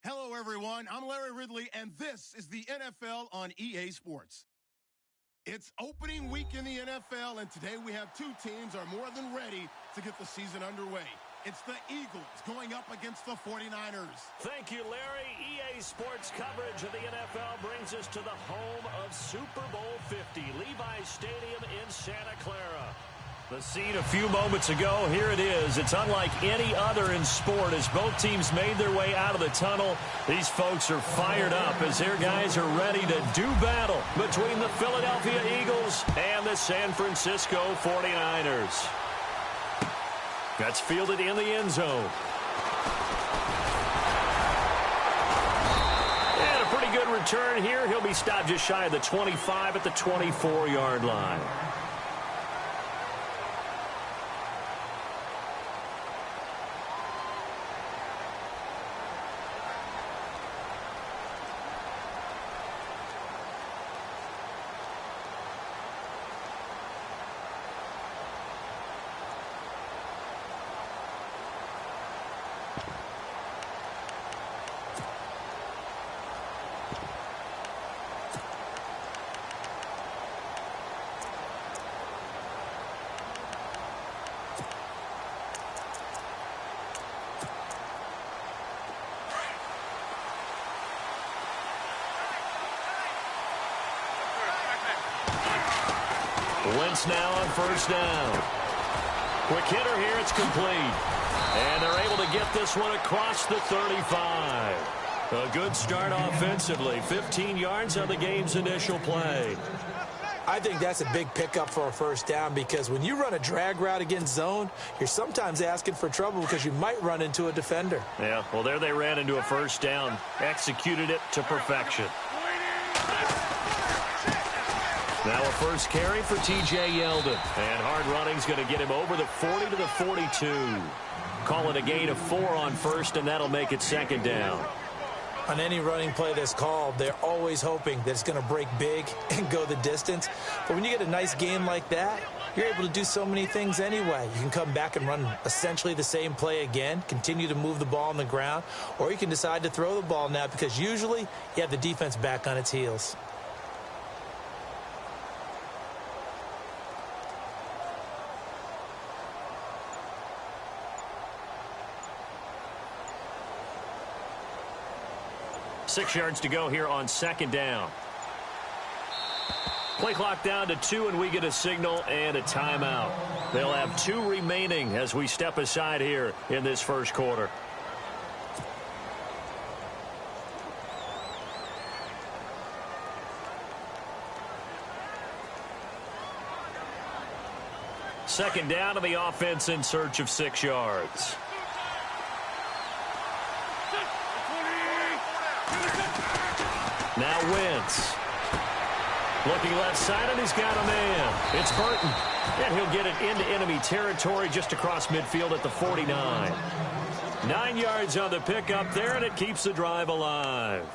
Hello, everyone. I'm Larry Ridley, and this is the NFL on EA Sports. It's opening week in the NFL, and today we have two teams are more than ready to get the season underway. It's the Eagles going up against the 49ers. Thank you, Larry. EA Sports coverage of the NFL brings us to the home of Super Bowl 50, Levi's Stadium in Santa Clara. The scene a few moments ago, here it is. It's unlike any other in sport as both teams made their way out of the tunnel. These folks are fired up as their guys are ready to do battle between the Philadelphia Eagles and the San Francisco 49ers. That's fielded in the end zone. And a pretty good return here. He'll be stopped just shy of the 25 at the 24-yard line. Wentz now on first down. Quick hitter here, it's complete. And they're able to get this one across the 35. A good start offensively. 15 yards on the game's initial play. I think that's a big pickup for a first down because when you run a drag route against zone, you're sometimes asking for trouble because you might run into a defender. Yeah, well, there they ran into a first down. Executed it to perfection. Now a first carry for T.J. Yeldon. And hard running's going to get him over the 40 to the 42. Call it a gain of 4 on first, and that'll make it second down. On any running play that's called, they're always hoping that it's going to break big and go the distance. But when you get a nice gain like that, you're able to do so many things anyway. You can come back and run essentially the same play again, continue to move the ball on the ground, or you can decide to throw the ball now because usually you have the defense back on its heels. Six yards to go here on second down. Play clock down to 2, and we get a signal and a timeout. They'll have 2 remaining as we step aside here in this first quarter. Second down, to the offense in search of 6 yards. Now Wentz. Looking left side, and he's got a man. It's Burton. And he'll get it into enemy territory just across midfield at the 49. 9 yards on the pickup there, and it keeps the drive alive.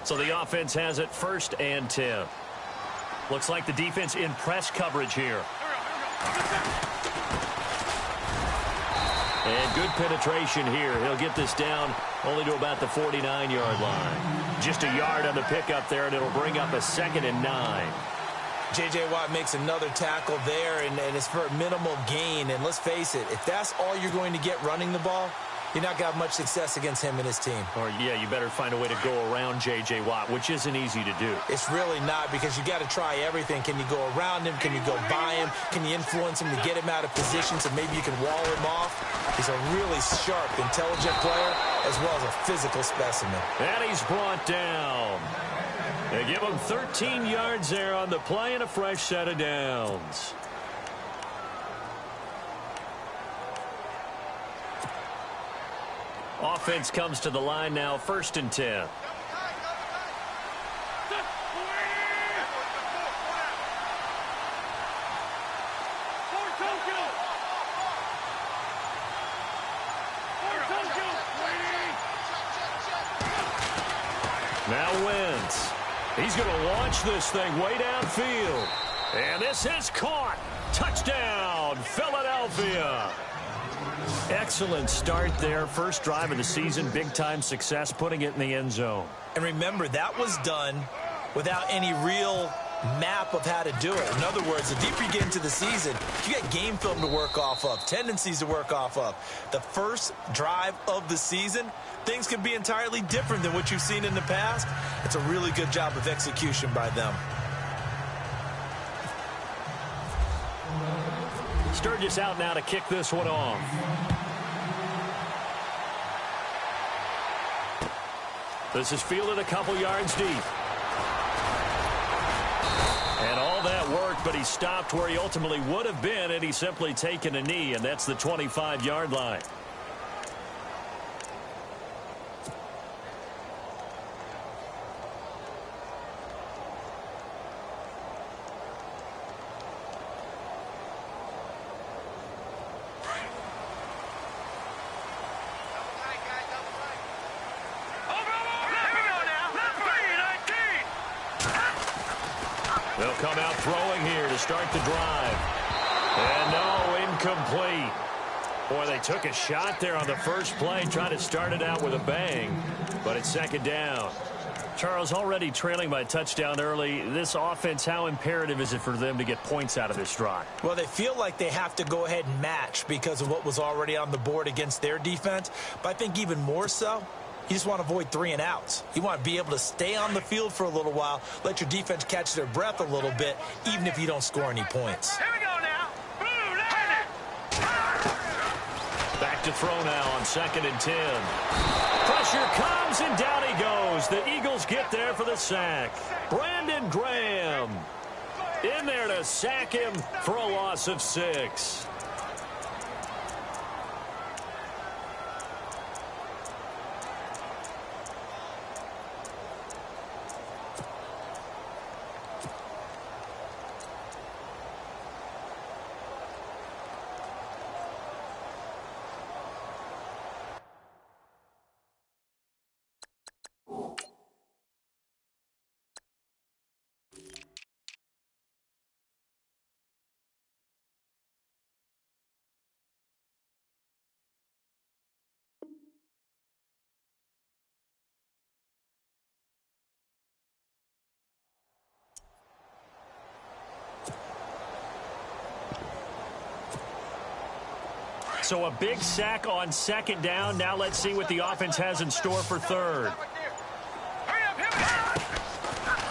So the offense has it first and 10. Looks like the defense in press coverage here. And good penetration here. He'll get this down only to about the 49-yard line. Just a yard on the pickup there, and it'll bring up a 2nd and 9. J.J. Watt makes another tackle there, and it's for a minimal gain. And let's face it, if that's all you're going to get running the ball, you're not going to have much success against him and his team. Or, yeah, you better find a way to go around J.J. Watt, which isn't easy to do. It's really not because you got to try everything. Can you go around him? Can you go by him? Can you influence him to get him out of position so maybe you can wall him off? He's a really sharp, intelligent player as well as a physical specimen. And he's brought down. They give him 13 yards there on the play and a fresh set of downs. Offense comes to the line now, 1st and 10. defense. He's going to launch this thing way downfield. And this is caught. Touchdown, Philadelphia. Excellent start there. First drive of the season, big-time success, putting it in the end zone. And remember, that was done without any real map of how to do it. In other words, the deeper you get into the season, you got game film to work off of, tendencies to work off of. The first drive of the season, things can be entirely different than what you've seen in the past. It's a really good job of execution by them. Sturgis out now to kick this one off. This is fielded a couple yards deep. And all that worked, but he stopped where he ultimately would have been, and he's simply taken a knee, and that's the 25-yard line. They'll come out throwing here to start the drive. And no, incomplete. Boy, they took a shot there on the first play, trying to start it out with a bang, but it's second down. Charles, already trailing by a touchdown early. This offense, how imperative is it for them to get points out of this drive? Well, they feel like they have to go ahead and match because of what was already on the board against their defense. But I think even more so, you just want to avoid 3 and outs. You want to be able to stay on the field for a little while, let your defense catch their breath a little bit, even if you don't score any points. Here we go now. Back to throw now on 2nd and 10. Pressure comes, and down he goes. The Eagles get there for the sack. Brandon Graham in there to sack him for a loss of 6. So a big sack on 2nd down. Now let's see what the offense has in store for 3rd.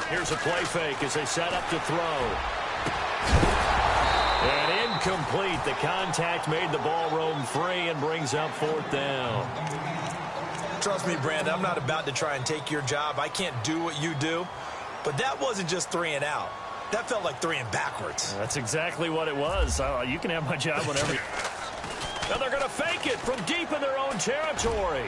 Here's a play fake as they set up to throw. And incomplete. The contact made the ball roam free and brings up 4th down. Trust me, Brandon, I'm not about to try and take your job. I can't do what you do. But that wasn't just 3 and out. That felt like 3 and backwards. That's exactly what it was. You can have my job whenever. And they're going to fake it from deep in their own territory.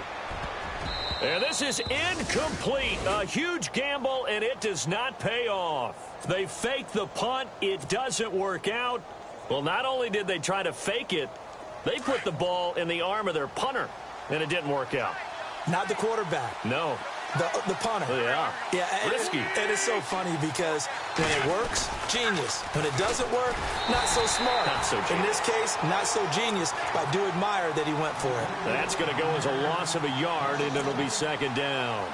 And this is incomplete. A huge gamble, and it does not pay off. They fake the punt. It doesn't work out. Well, not only did they try to fake it, they put the ball in the arm of their punter, and it didn't work out. Not the quarterback. No. The punter. Yeah. Risky. And it's so funny because when it works, genius. When it doesn't work, not so smart. Not so genius. In this case, not so genius, but I do admire that he went for it. That's going to go as a loss of a yard, and it'll be 2nd down.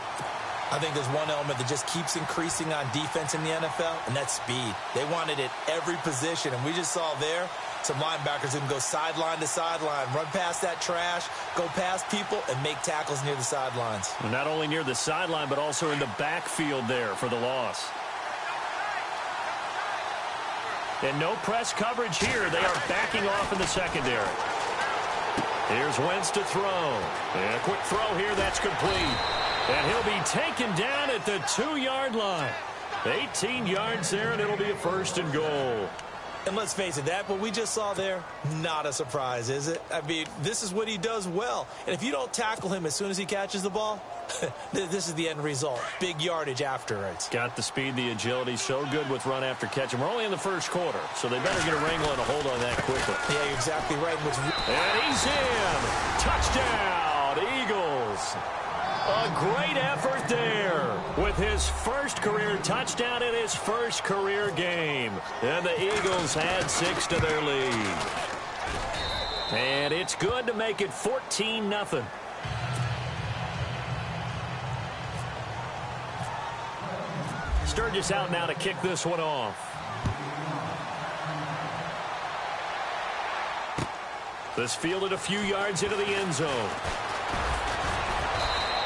I think there's one element that just keeps increasing on defense in the NFL, and that's speed. They want it at every position, and we just saw there some linebackers who can go sideline to sideline, run past that trash, go past people, and make tackles near the sidelines. Not only near the sideline, but also in the backfield there for the loss. And no press coverage here. They are backing off in the secondary. Here's Wentz to throw. And a quick throw here. That's complete. And he'll be taken down at the 2-yard line. 18 yards there, and it'll be a 1st and goal. And let's face it, that what we just saw there, not a surprise, is it? I mean, this is what he does well. And if you don't tackle him as soon as he catches the ball, this is the end result. Big yardage afterwards. Got the speed, the agility, so good with run after catch. And we're only in the 1st quarter, so they better get a wrangle and a hold on that quickly. Yeah, you're exactly right. And he's in. Touchdown, Eagles. A great effort there with his first career touchdown in his first career game. And the Eagles add 6 to their lead. And it's good to make it 14-0. Sturgis out now to kick this one off. This fielded a few yards into the end zone.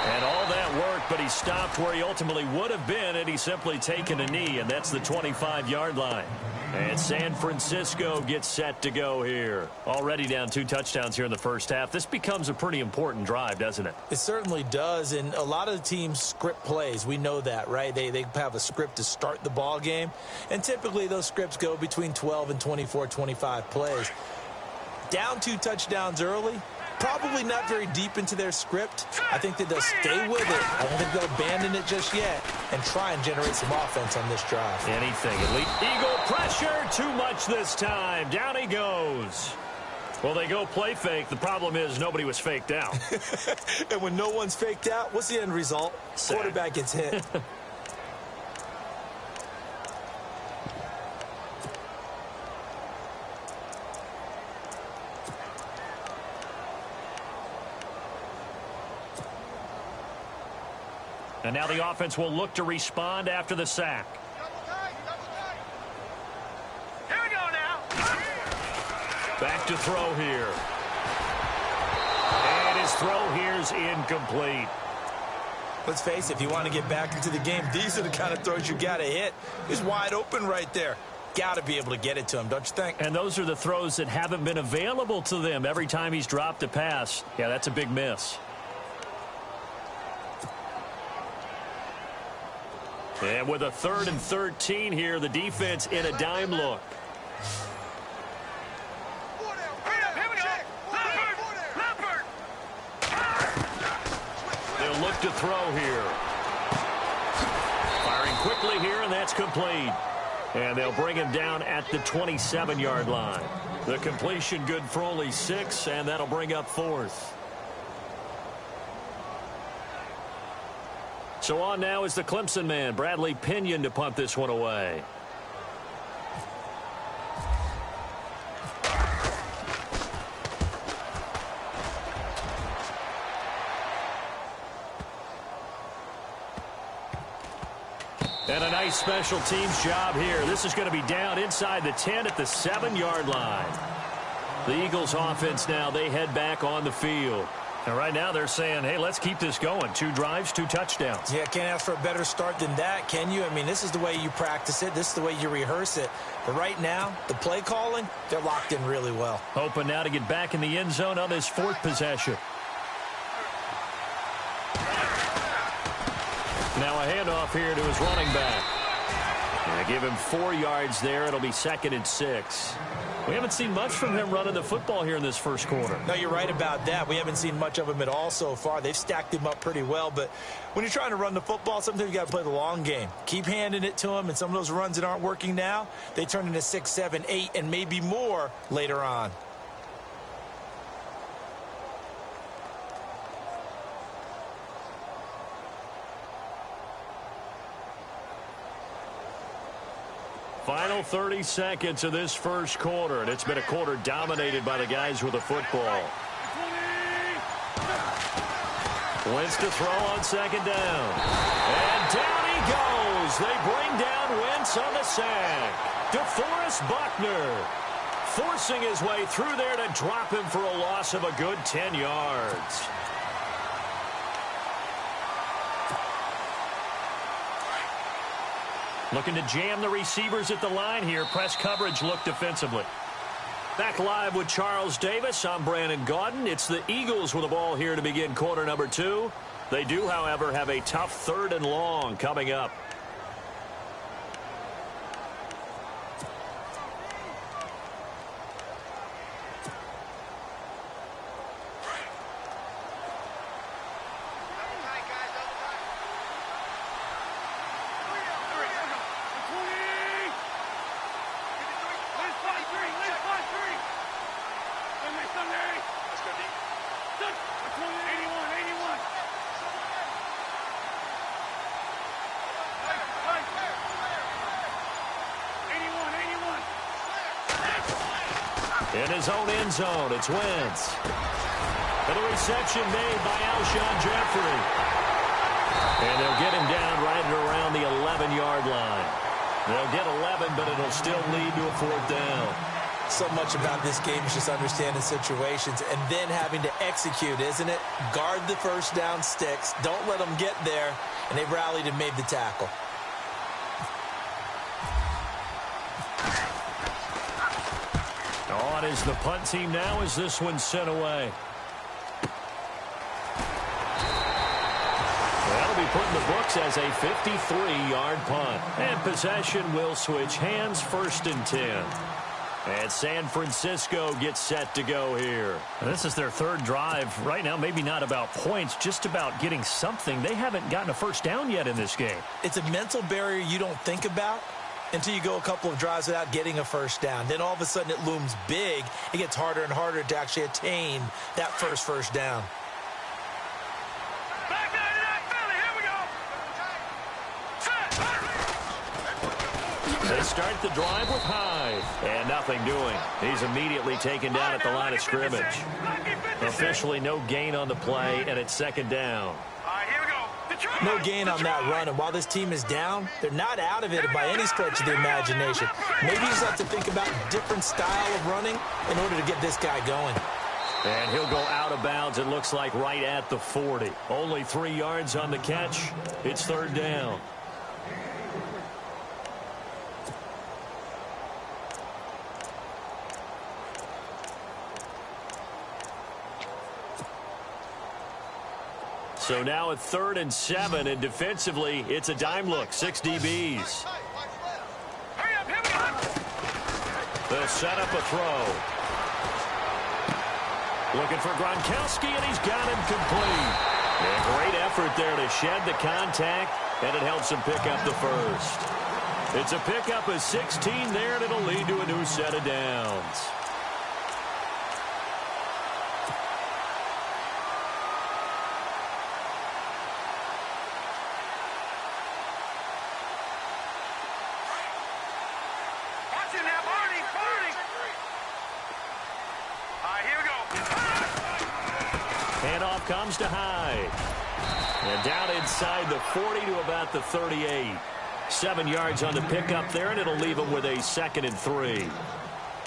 And all that work, but he stopped where he ultimately would have been had he simply taken a knee, and that's the 25-yard line. And San Francisco gets set to go here. Already down 2 touchdowns here in the first half. This becomes a pretty important drive, doesn't it? It certainly does, and a lot of the teams script plays. We know that, right? They have a script to start the ball game, and typically those scripts go between 12 and 24, 25 plays. Down 2 touchdowns early, probably not very deep into their script. I think that they'll stay with it. I don't think they'll abandon it just yet and try and generate some offense on this drive. Anything. Eagle pressure, too much this time. Down he goes. Well, they go play fake. The problem is nobody was faked out. And when no one's faked out, what's the end result? Sack. Quarterback gets hit. And now the offense will look to respond after the sack. Here we go now. Back to throw here. And his throw here's incomplete. Let's face it, if you want to get back into the game, these are the kind of throws you got to hit. He's wide open right there. Got to be able to get it to him, don't you think? And those are the throws that haven't been available to them every time he's dropped a pass. Yeah, that's a big miss. And with a 3rd and 13 here, the defense in a dime look. They'll look to throw here. Firing quickly here, and that's complete. And they'll bring him down at the 27-yard line. The completion good for only 6, and that'll bring up 4th. So on now is the Clemson man, Bradley Pinion, to punt this one away. And a nice special teams job here. This is going to be down inside the 10 at the 7-yard line. The Eagles offense now, they head back on the field. And right now they're saying, hey, let's keep this going. 2 drives, 2 touchdowns. Yeah, can't ask for a better start than that, can you? I mean, this is the way you practice it. This is the way you rehearse it. But right now, the play calling, they're locked in really well. Hoping now to get back in the end zone on his 4th possession. Now a handoff here to his running back. And give him 4 yards there. It'll be 2nd and 6. We haven't seen much from him running the football here in this first quarter. No, you're right about that. We haven't seen much of him at all so far. They've stacked him up pretty well. But when you're trying to run the football, sometimes you got to play the long game. Keep handing it to him, and some of those runs that aren't working now, they turn into 6, 7, 8, and maybe more later on. Final 30 seconds of this first quarter, and it's been a quarter dominated by the guys with the football. Wentz to throw on 2nd down. And down he goes. They bring down Wentz on the sack. DeForest Buckner forcing his way through there to drop him for a loss of a good 10 yards. Looking to jam the receivers at the line here. Press coverage look defensively. Back live with Charles Davis. I'm Brandon Gaudin. It's the Eagles with the ball here to begin quarter number 2. They do, however, have a tough 3rd and long coming up. In his own end zone, it's Wentz. And a reception made by Alshon Jeffrey. And they'll get him down right around the 11-yard line. They'll get 11, but it'll still lead to a 4th down. So much about this game is just understanding situations and then having to execute, isn't it? Guard the first down sticks. Don't let them get there. And they rallied and made the tackle. On is the punt team now as this one's sent away. That'll be put in the books as a 53-yard punt. And possession will switch hands, 1st and 10. And San Francisco gets set to go here. This is their 3rd drive. Right now, maybe not about points, just about getting something. They haven't gotten a first down yet in this game. It's a mental barrier you don't think about until you go a couple of drives without getting a first down. Then all of a sudden it looms big. It gets harder and harder to actually attain that first down. They start the drive with Hyde. And nothing doing. He's immediately taken down at the line of scrimmage. Officially no gain on the play, and it's 2nd down. No gain on that run, and while this team is down, they're not out of it by any stretch of the imagination. Maybe you just have to think about a different style of running in order to get this guy going. And he'll go out of bounds, it looks like, right at the 40. Only 3 yards on the catch. It's 3rd down. So now at 3rd and 7, and defensively, it's a dime look. 6 DBs. They'll set up a throw. Looking for Gronkowski, and he's got him complete. And great effort there to shed the contact, and it helps him pick up the first. It's a pickup of 16 there, and it'll lead to a new set of downs. Handoff comes to Hyde. And down inside the 40 to about the 38. 7 yards on the pickup there, and it'll leave them with a 2nd and 3.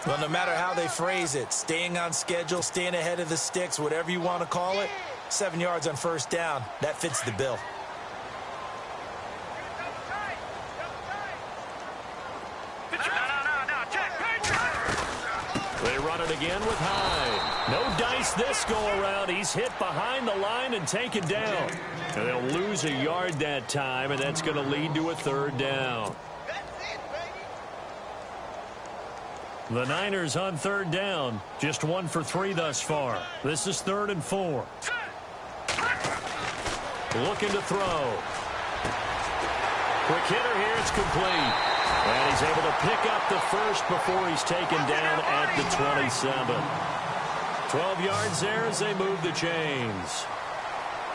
Well, no matter how they phrase it, staying on schedule, staying ahead of the sticks, whatever you want to call it, 7 yards on 1st down, that fits the bill. They run it again with Hyde. No dice this go-around. He's hit behind the line and taken down. And they'll lose a yard that time, and that's going to lead to a 3rd down. The Niners on 3rd down. Just 1 for 3 thus far. This is 3rd and 4. Looking to throw. Quick hitter here. It's complete. And he's able to pick up the first before he's taken down at the 27. 12 yards there as they move the chains.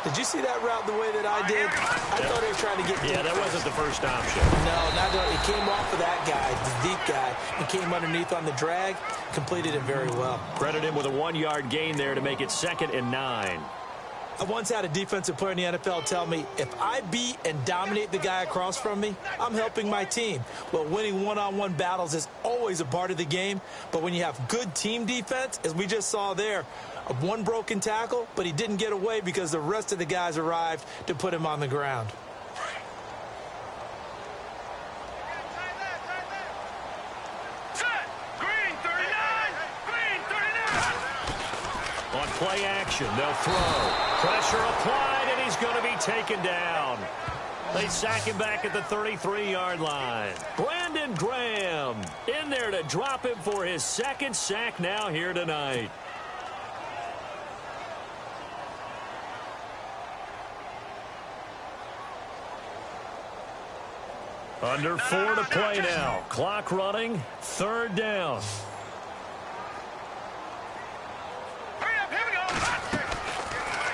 Did you see that route the way that I did? I thought he was trying to get deep. Yeah, that wasn't the first option. No, not that. It came off of that guy, the deep guy, and came underneath on the drag. Completed it very well. Credit him with a 1-yard gain there to make it 2nd and 9. I once had a defensive player in the NFL tell me, if I beat and dominate the guy across from me, I'm helping my team. Well, winning one-on-one battles is always a part of the game, but when you have good team defense, as we just saw there, one broken tackle, but he didn't get away because the rest of the guys arrived to put him on the ground. On play action, they'll throw. Pressure applied, and he's going to be taken down. They sack him back at the 33-yard line. Brandon Graham in there to drop him for his 2nd sack now here tonight. Under 4 to play now. Clock running. 3rd down.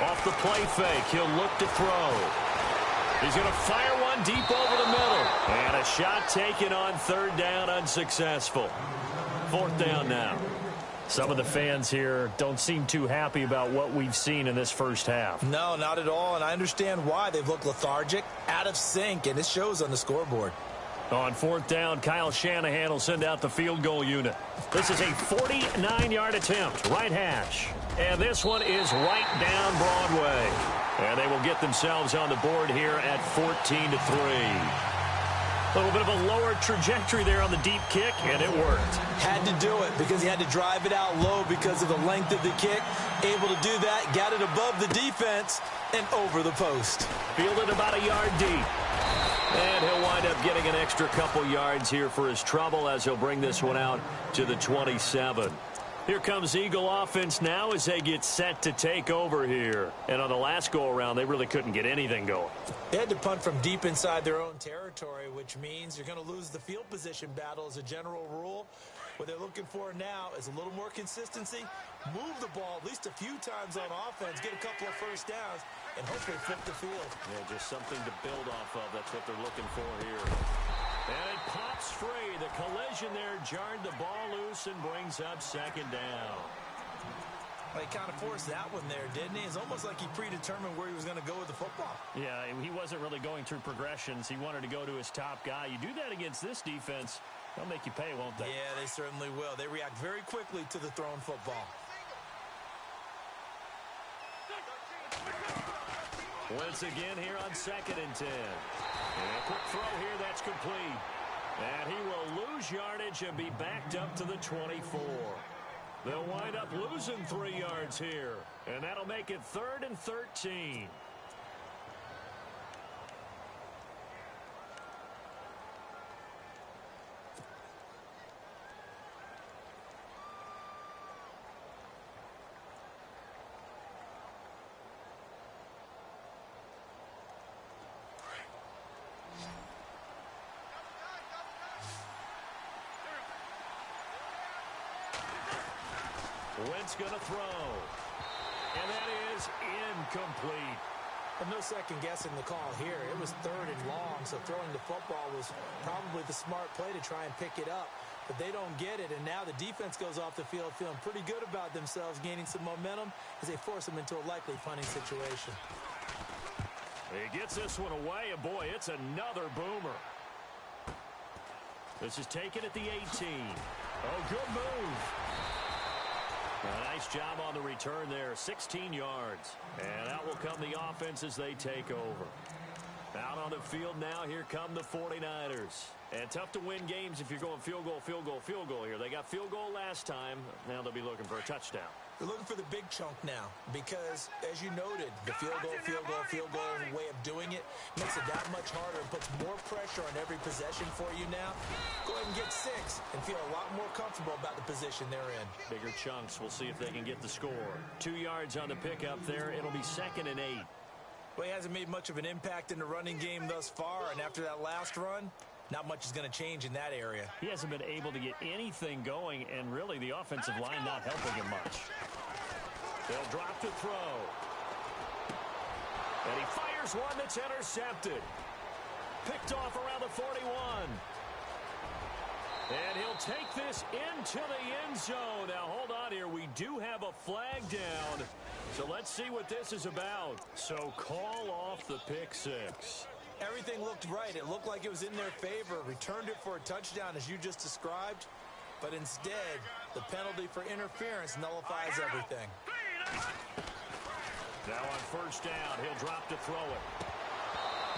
Off the play fake, he'll look to throw. He's going to fire one deep over the middle. And a shot taken on 3rd down, unsuccessful. 4th down now. Some of the fans here don't seem too happy about what we've seen in this first half. No, not at all, and I understand why. They've looked lethargic, out of sync, and it shows on the scoreboard. On fourth down, Kyle Shanahan will send out the field goal unit. This is a 49-yard attempt, right hash. And this one is right down Broadway. And they will get themselves on the board here at 14-3. A little bit of a lower trajectory there on the deep kick, and it worked. Had to do it because he had to drive it out low because of the length of the kick. Able to do that, got it above the defense, and over the post. Fielded about a yard deep. And he'll wind up getting an extra couple yards here for his trouble as he'll bring this one out to the 27. Here comes Eagle offense now as they get set to take over here. And on the last go-around, they really couldn't get anything going. They had to punt from deep inside their own territory, which means you're going to lose the field position battle as a general rule. What they're looking for now is a little more consistency, move the ball at least a few times on offense, get a couple of first downs, and hopefully flip the field. Yeah, just something to build off of. That's what they're looking for here. And it pops free. The collision there jarred the ball loose and brings up second down. Well, he kind of forced that one there, didn't he? It's almost like he predetermined where he was going to go with the football. Yeah, he wasn't really going through progressions. He wanted to go to his top guy. You do that against this defense, they'll make you pay, won't they? Yeah, they certainly will. They react very quickly to the thrown football. Once again here on 2nd and 10. And a quick throw here, that's complete. And he will lose yardage and be backed up to the 24. They'll wind up losing 3 yards here. And that'll make it 3rd and 13. Wentz going to throw. And that is incomplete. Well, no second guessing the call here. It was 3rd and long, so throwing the football was probably the smart play to try and pick it up. But they don't get it, and now the defense goes off the field feeling pretty good about themselves, gaining some momentum as they force them into a likely punting situation. He gets this one away, and boy, it's another boomer. This is taken at the 18. Oh, good move. A nice job on the return there, 16 yards. And out will come the offense as they take over. Out on the field now, here come the 49ers. And tough to win games if you're going field goal, field goal, field goal here. They got field goal last time. Now they'll be looking for a touchdown. They're looking for the big chunk now because, as you noted, the field goal way of doing it makes it that much harder and puts more pressure on every possession for you now. Go ahead and get 6 and feel a lot more comfortable about the position they're in. Bigger chunks. We'll see if they can get the score. 2 yards on the pickup there. It'll be 2nd and 8. Well, he hasn't made much of an impact in the running game thus far, and after that last run, not much is going to change in that area. He hasn't been able to get anything going, and really the offensive line not helping him much. They'll drop the throw. And he fires one that's intercepted. Picked off around the 41. And he'll take this into the end zone. Now, hold on here. We do have a flag down. So let's see what this is about. So call off the pick 6. Everything looked right. It looked like it was in their favor. Returned it for a touchdown, as you just described. But instead, the penalty for interference nullifies everything. Now on first down, he'll drop to throw it.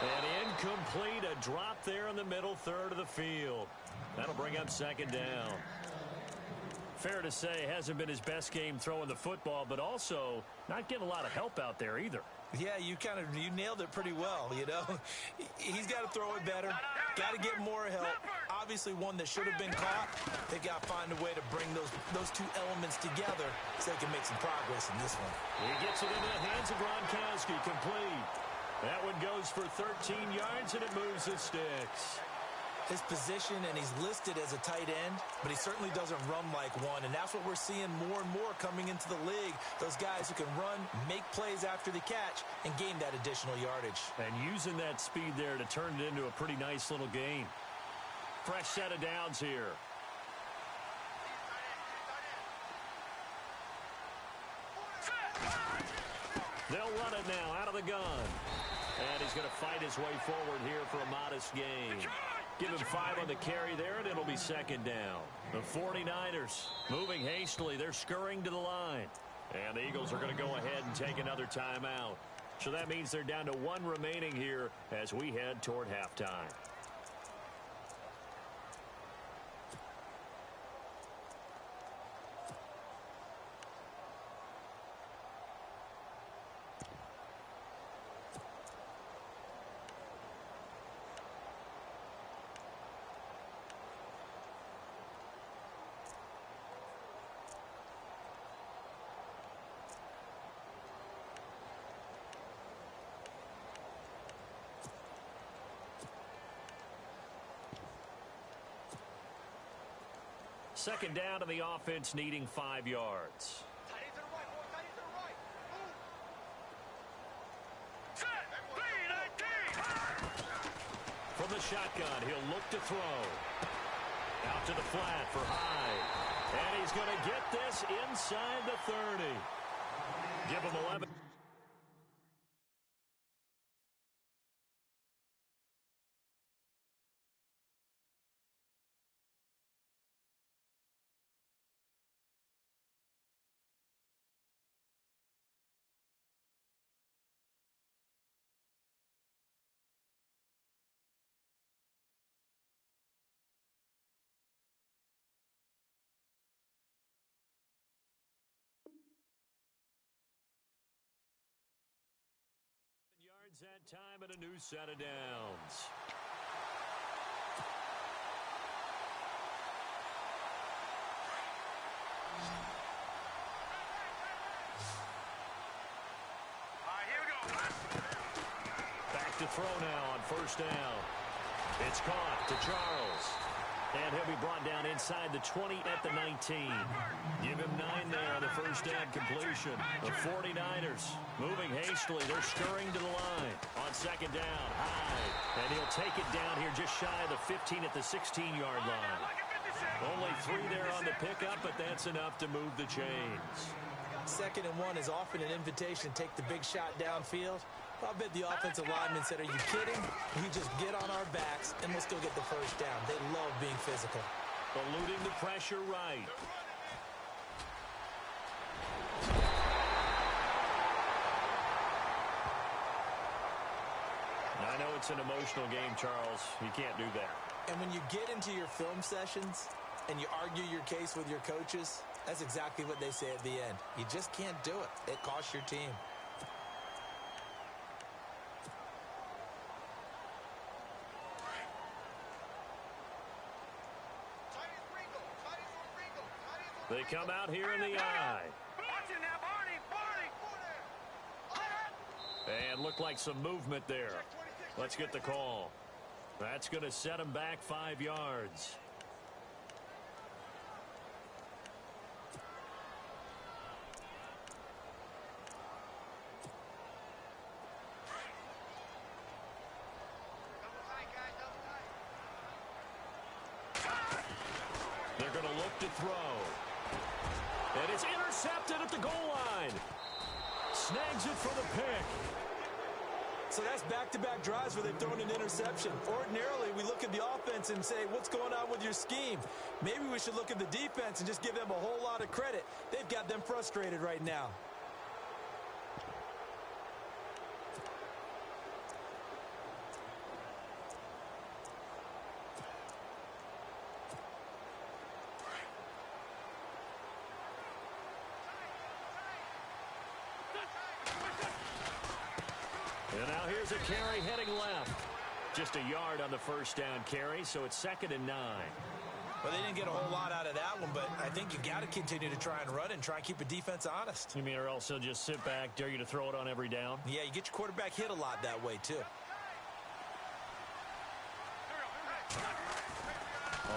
And incomplete, a drop there in the middle third of the field. That'll bring up 2nd down. Fair to say, hasn't been his best game throwing the football, but also not getting a lot of help out there either. Yeah, you nailed it pretty well, you know. He's got to throw it better, got to get more help. Obviously one that should have been caught. They got to find a way to bring those 2 elements together so they can make some progress in this one. He gets it into the hands of Gronkowski, complete. That one goes for 13 yards, and it moves the sticks. His position, and he's listed as a tight end, but he certainly doesn't run like one, and that's what we're seeing more and more coming into the league. Those guys who can run, make plays after the catch, and gain that additional yardage. And using that speed there to turn it into a pretty nice little game. Fresh set of downs here. They'll run it now out of the gun. And he's going to fight his way forward here for a modest gain. Give him 5 on the carry there, and it'll be second down. The 49ers moving hastily. They're scurrying to the line. And the Eagles are going to go ahead and take another timeout. So that means they're down to 1 remaining here as we head toward halftime. Second down, and the offense needing 5 yards. From the shotgun, he'll look to throw. Out to the flat for Hyde. And he's going to get this inside the 30. Give him 11. Yards that time and a new set of downs. Here we go. Back to throw now on first down. It's caught to Charles. And he'll be brought down inside the 20 at the 19. Give him 9 there on the first down completion. The 49ers moving hastily. They're scurrying to the line. On second down, Hyde. And he'll take it down here just shy of the 15 at the 16-yard line. Only 3 there on the pickup, but that's enough to move the chains. 2nd and 1 is often an invitation to take the big shot downfield. I bet the offensive lineman said, are you kidding? We just get on our backs and let's go get the first down. They love being physical. Eluding the pressure right. I know it's an emotional game, Charles. You can't do that. And when you get into your film sessions and you argue your case with your coaches, that's exactly what they say at the end. You just can't do it. It costs your team. They come out here in the eye. And looked like some movement there. Let's get the call. That's going to set him back 5 yards. They're going to look to throw. And it's intercepted at the goal line. Snags it for the pick. So that's back-to-back drives where they've thrown an interception. Ordinarily, we look at the offense and say, what's going on with your scheme? Maybe we should look at the defense and just give them a whole lot of credit. They've got them frustrated right now. And now here's a carry heading left. Just a yard on the first down carry, so it's 2nd and 9. Well, they didn't get a whole lot out of that one, but I think you got to continue to try and run and try and keep a defense honest. You mean or else he'll just sit back, dare you to throw it on every down? Yeah, you get your quarterback hit a lot that way, too.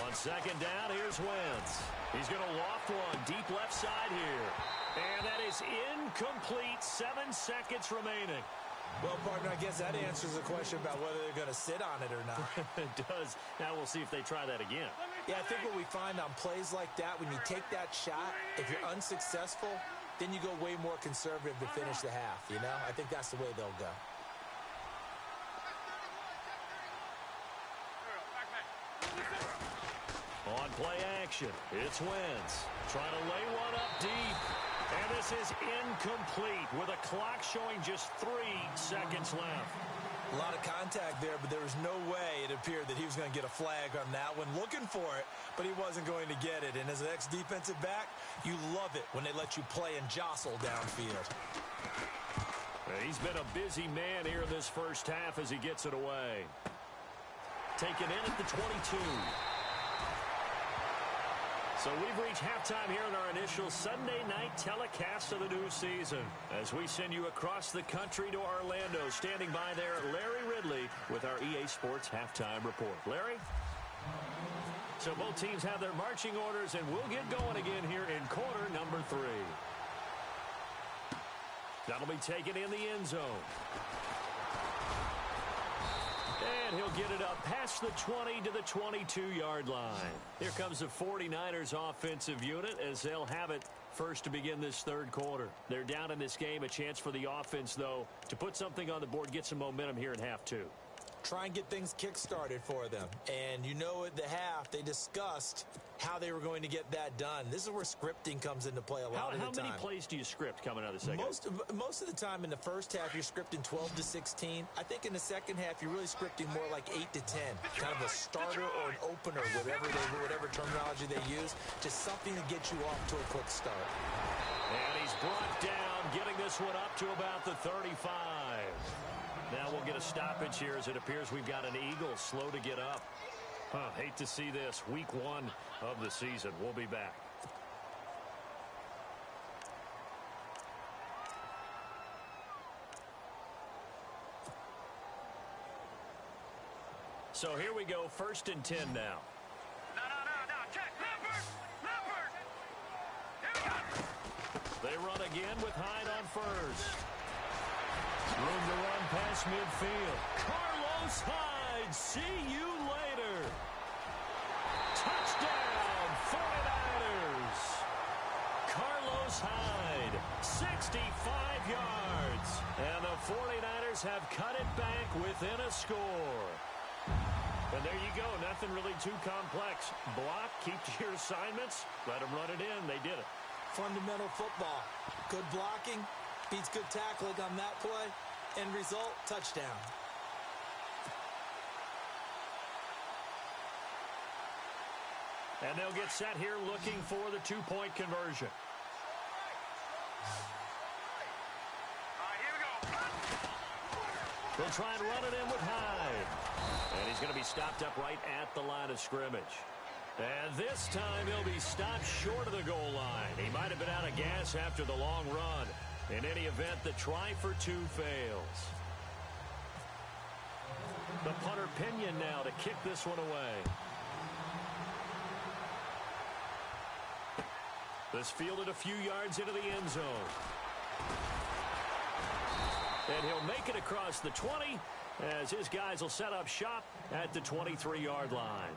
On second down, here's Wentz. He's going to loft one deep left side here. And that is incomplete. 7 seconds remaining. Well, partner, I guess that answers the question about whether they're going to sit on it or not. It does. Now we'll see if they try that again. Yeah, I think what we find on plays like that, when you take that shot, if you're unsuccessful, then you go way more conservative to finish the half, you know? I think that's the way they'll go. On play action, it's Wentz trying to lay one up deep. And this is incomplete with a clock showing just 3 seconds left. A lot of contact there, but there was no way it appeared that he was going to get a flag on that one. Looking for it, but he wasn't going to get it. And as an ex-defensive back, you love it when they let you play and jostle downfield. He's been a busy man here in this first half as he gets it away. Taken in at the 22. So we've reached halftime here in our initial Sunday night telecast of the new season. As we send you across the country to Orlando, standing by there, Larry Ridley with our EA Sports Halftime Report. Larry? So both teams have their marching orders, and we'll get going again here in quarter number 3. That'll be taken in the end zone. And he'll get it up past the 20 to the 22-yard line. Here comes the 49ers offensive unit as they'll have it first to begin this third quarter. They're down in this game. A chance for the offense, though, to put something on the board, get some momentum here in half 2. Try and get things kick-started for them. And you know at the half, they discussed how they were going to get that done. This is where scripting comes into play a lot of the time. How many plays do you script coming out of the second? Most of the time in the first half, you're scripting 12 to 16. I think in the second half, you're really scripting more like 8 to 10. Kind of a starter or an opener, whatever terminology they use. Just something to get you off to a quick start. And he's brought down, getting this one up to about the 35. Now we'll get a stoppage here as it appears we've got an Eagle slow to get up. Hate to see this. Week 1 of the season. We'll be back. So here we go, 1st and 10 now. No. Check. Leopard. Here we go. They run again with Hyde on first. Room to run past midfield. Carlos Hyde, see you later. Touchdown, 49ers. Carlos Hyde, 65 yards. And the 49ers have cut it back within a score. And there you go, nothing really too complex. Block, keep to your assignments, let them run it in. They did it. Fundamental football. Good blocking beats good tackling on that play. End result, touchdown. And they'll get set here looking for the 2-point conversion. Here we go. They'll try and run it in with Hyde. And he's going to be stopped up right at the line of scrimmage. And this time he'll be stopped short of the goal line. He might have been out of gas after the long run. In any event, the try for 2 fails. The punter Pinion now to kick this one away. This fielded a few yards into the end zone. And he'll make it across the 20 as his guys will set up shop at the 23-yard line.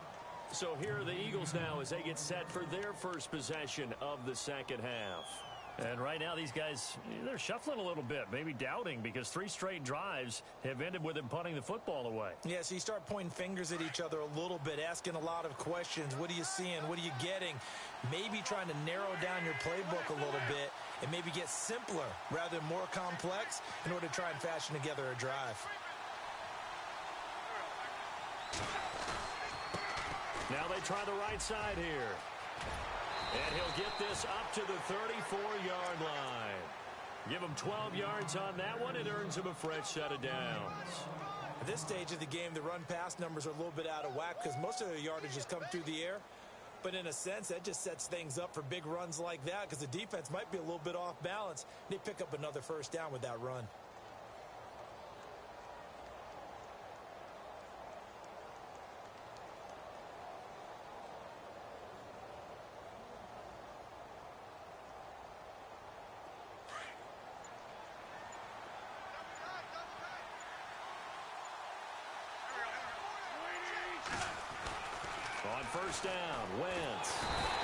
So here are the Eagles now as they get set for their first possession of the second half. And right now these guys, they're shuffling a little bit, maybe doubting, because 3 straight drives have ended with them punting the football away. Yeah, so you start pointing fingers at each other a little bit, asking a lot of questions. What are you seeing? What are you getting? Maybe trying to narrow down your playbook a little bit and maybe get simpler rather than more complex in order to try and fashion together a drive. Now they try the right side here. And he'll get this up to the 34-yard line. Give him 12 yards on that one. It earns him a fresh set of downs. At this stage of the game, the run-pass numbers are a little bit out of whack because most of their yardage has come through the air. But in a sense, that just sets things up for big runs like that because the defense might be a little bit off balance. They pick up another first down with that run. On first down, Wentz.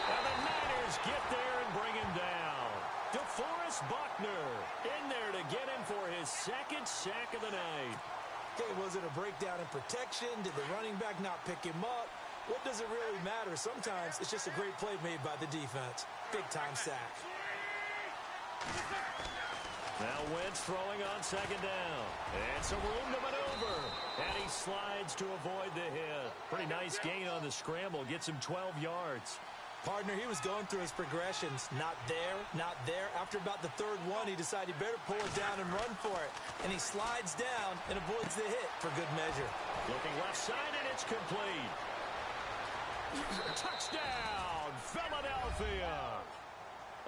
And the Niners get there and bring him down. DeForest Buckner in there to get him for his second sack of the night. Hey, was it a breakdown in protection? Did the running back not pick him up? What does it really matter? Sometimes it's just a great play made by the defense. Big-time sack. Now Wentz throwing on second down. And some room to maneuver. And he slides to avoid the hit. Pretty nice gain on the scramble. Gets him 12 yards. Partner, he was going through his progressions. Not there, not there. After about the third one, he decided he better pull it down and run for it. And he slides down and avoids the hit for good measure. Looking left side, and it's complete. Touchdown, Philadelphia.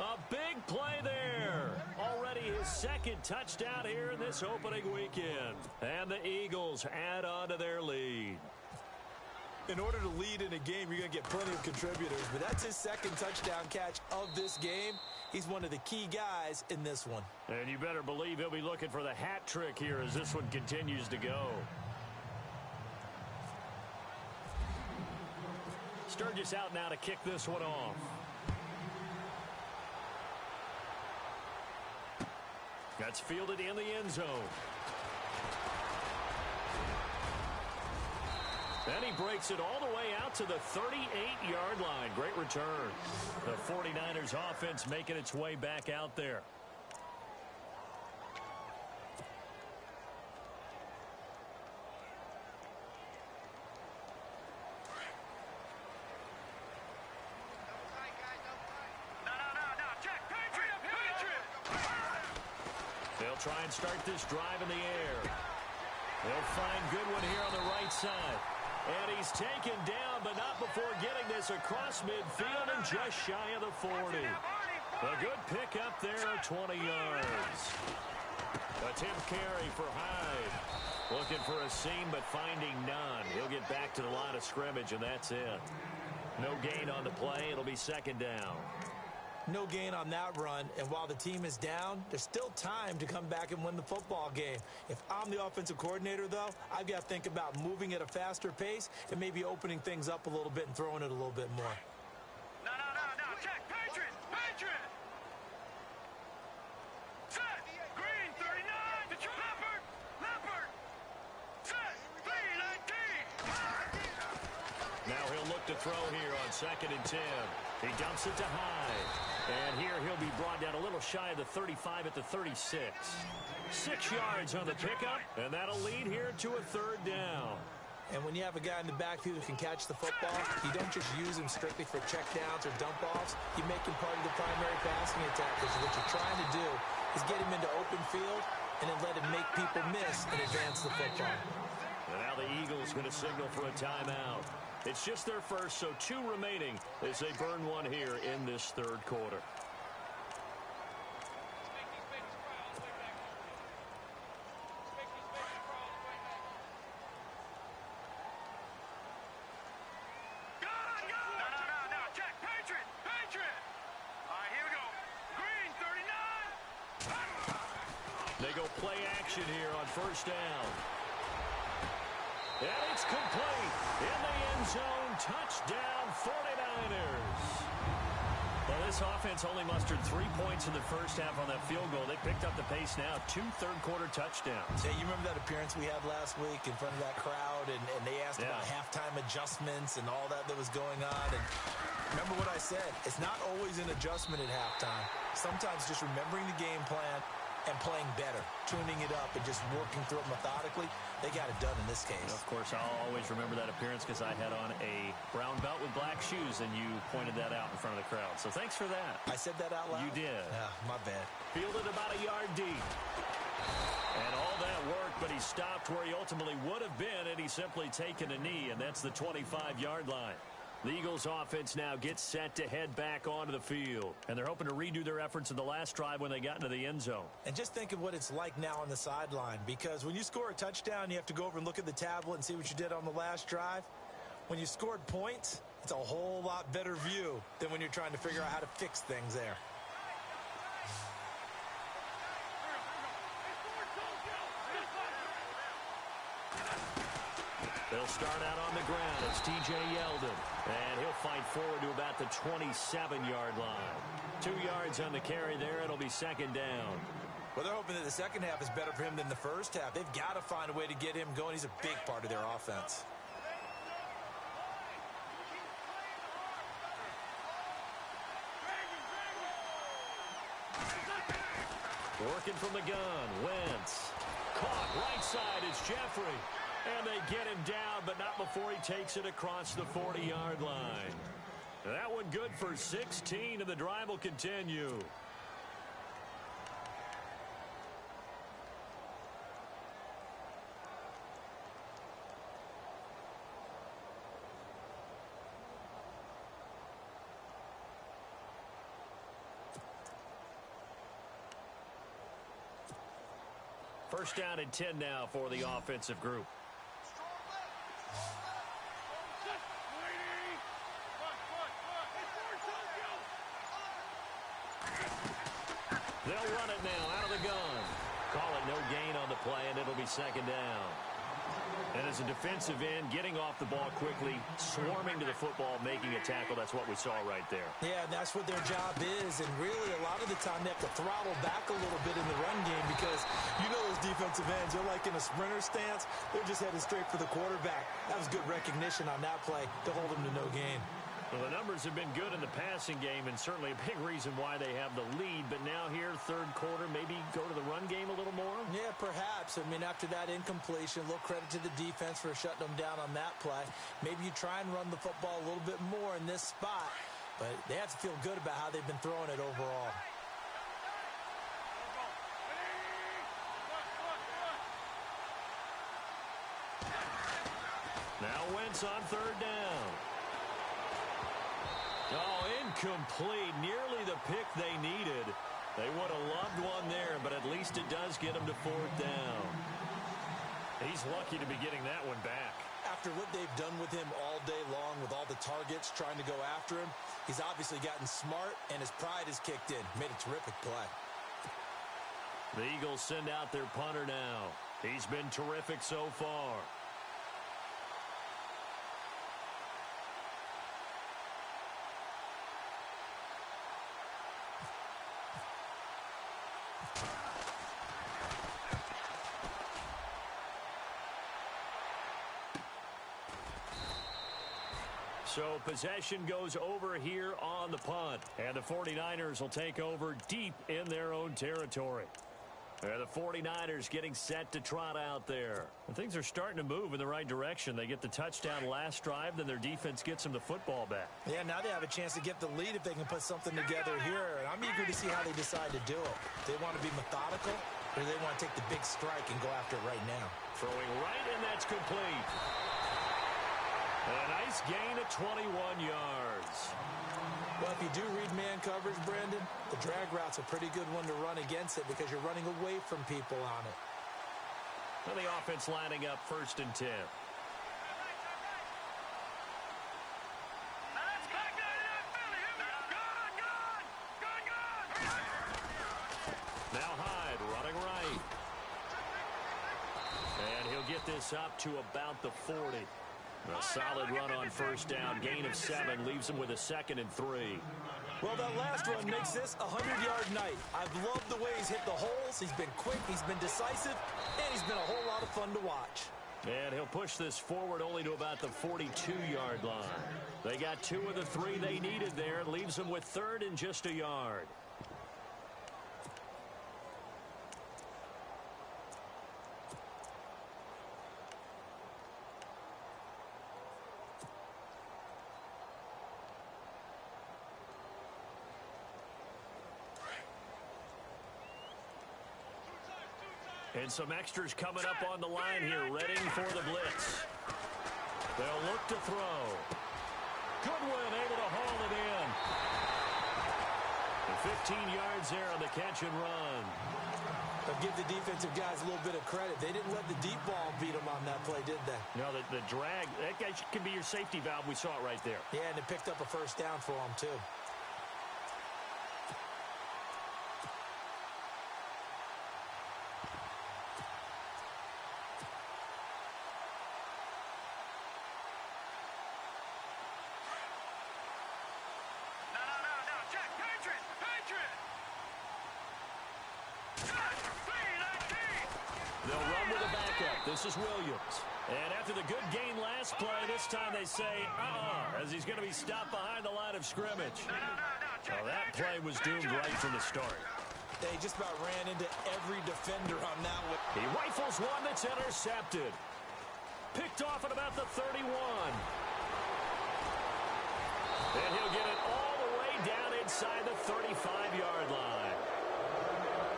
A big play there. Already his second touchdown here in this opening weekend. And the Eagles add on to their lead. In order to lead in a game, you're going to get plenty of contributors, but that's his second touchdown catch of this game. He's one of the key guys in this one. And you better believe he'll be looking for the hat trick here as this one continues to go. Sturgis out now to kick this one off. That's fielded in the end zone. Then he breaks it all the way out to the 38-yard line. Great return. The 49ers offense making its way back out there. They'll try and start this drive in the air. They'll find Goodwin here on the right side. And he's taken down, but not before getting this across midfield and just shy of the 40. A good pick up there of 20 yards. Attempt carry for Hyde. Looking for a seam, but finding none. He'll get back to the line of scrimmage, and that's it. No gain on the play. It'll be second down. No gain on that run, and while the team is down, there's still time to come back and win the football game. If I'm the offensive coordinator, though, I've got to think about moving at a faster pace and maybe opening things up a little bit and throwing it a little bit more. No. Check. Patriot. Set. Green, 39. Leopard. Set. 319. Now he'll look to throw here on 2nd and 10. He dumps it to Hyde. And here he'll be brought down a little shy of the 35 at the 36. 6 yards on the pickup, and that'll lead here to a third down. And when you have a guy in the backfield who can catch the football, you don't just use him strictly for checkdowns or dump-offs. You make him part of the primary passing attack, because what you're trying to do is get him into open field and then let him make people miss and advance the football. And now the Eagles going to signal for a timeout. It's just their first, so 2 remaining as they burn one here in this third quarter. No. Check. Patriot. All right, here we go. Green, 39. They go play action here on first down. And it's complete. In the end zone, touchdown 49ers. Well, this offense only mustered 3 points in the first half on that field goal. They picked up the pace now, 2 third-quarter touchdowns. Yeah, you remember that appearance we had last week in front of that crowd, and they asked about halftime adjustments and all that was going on. And remember what I said, it's not always an adjustment at halftime. Sometimes just remembering the game plan and playing better, tuning it up and just working through it methodically. They got it done in this case. And of course, I'll always remember that appearance because I had on a brown belt with black shoes, and you pointed that out in front of the crowd. So thanks for that. I said that out loud? You did. Yeah, my bad. Fielded about a yard deep. And all that work, but he stopped where he ultimately would have been, and he's simply taken a knee, and that's the 25-yard line. The Eagles offense now gets set to head back onto the field. And they're hoping to redo their efforts in the last drive when they got into the end zone. And just think of what it's like now on the sideline, because when you score a touchdown, you have to go over and look at the tablet and see what you did on the last drive. When you scored points, it's a whole lot better view than when you're trying to figure out how to fix things there. They'll start out on the ground. It's T.J. Yeldon. And he'll fight forward to about the 27-yard line. 2 yards on the carry there. It'll be second down. Well, they're hoping that the second half is better for him than the first half. They've got to find a way to get him going. He's a big part of their offense. Working from the gun, Wentz. Caught right side is Jeffrey. And they get him down, but not before he takes it across the 40-yard line. That one good for 16, and the drive will continue. First down and 10 now for the offensive group. They'll run it now out of the gun. Call it no gain on the play, and it'll be second down. And as a defensive end, getting off the ball quickly, swarming to the football, making a tackle, that's what we saw right there. Yeah, and that's what their job is. And really, a lot of the time, they have to throttle back a little bit in the run game because you know those defensive ends, they're like in a sprinter stance. They're just headed straight for the quarterback. That was good recognition on that play to hold them to no gain. Well, the numbers have been good in the passing game, and certainly a big reason why they have the lead. But now here, third quarter, maybe go to the run game a little more? Yeah, perhaps. I mean, after that incompletion, a little credit to the defense for shutting them down on that play. Maybe you try and run the football a little bit more in this spot. But they have to feel good about how they've been throwing it overall. Now Wentz on third down. Oh, incomplete. Nearly the pick they needed. They would have loved one there, but at least it does get them to fourth down. He's lucky to be getting that one back. After what they've done with him all day long with all the targets trying to go after him, he's obviously gotten smart, and his pride has kicked in. Made a terrific play. The Eagles send out their punter now. He's been terrific so far. So possession goes over here on the punt. And the 49ers will take over deep in their own territory. And the 49ers getting set to trot out there. And things are starting to move in the right direction. They get the touchdown last drive, then their defense gets them the football back. Yeah, now they have a chance to get the lead if they can put something together here. And I'm eager to see how they decide to do it. They want to be methodical, or they want to take the big strike and go after it right now. Throwing right, and that's complete. A nice gain of 21 yards. Well, if you do read man coverage, Brandon, the drag route's a pretty good one to run against it because you're running away from people on it. Well, the offense lining up first and 10. Now Hyde running right. And he'll get this up to about the 40. A solid run on first down. Gain of 7 leaves him with a 2nd and 3. Well, that last run makes this a 100-yard night. I've loved the way he's hit the holes. He's been quick, he's been decisive, and he's been a whole lot of fun to watch. And he'll push this forward only to about the 42-yard line. They got 2 of the 3 they needed there. Leaves them with 3rd and just a yard. And some extras coming up on the line here, ready for the blitz. They'll look to throw. Goodwin able to haul it in. And 15 yards there on the catch and run. But give the defensive guys a little bit of credit. They didn't let the deep ball beat them on that play, did they? No, the drag, that guy can be your safety valve. We saw it right there. Yeah, and it picked up a first down for them, too. They'll run with a backup. This is Williams. And after the good gain last play, this time they say, as he's going to be stopped behind the line of scrimmage. Well, that play was doomed right from the start. They just about ran into every defender on that one. He rifles one that's intercepted. Picked off at about the 31. And he'll get it all the way down inside the 35-yard line.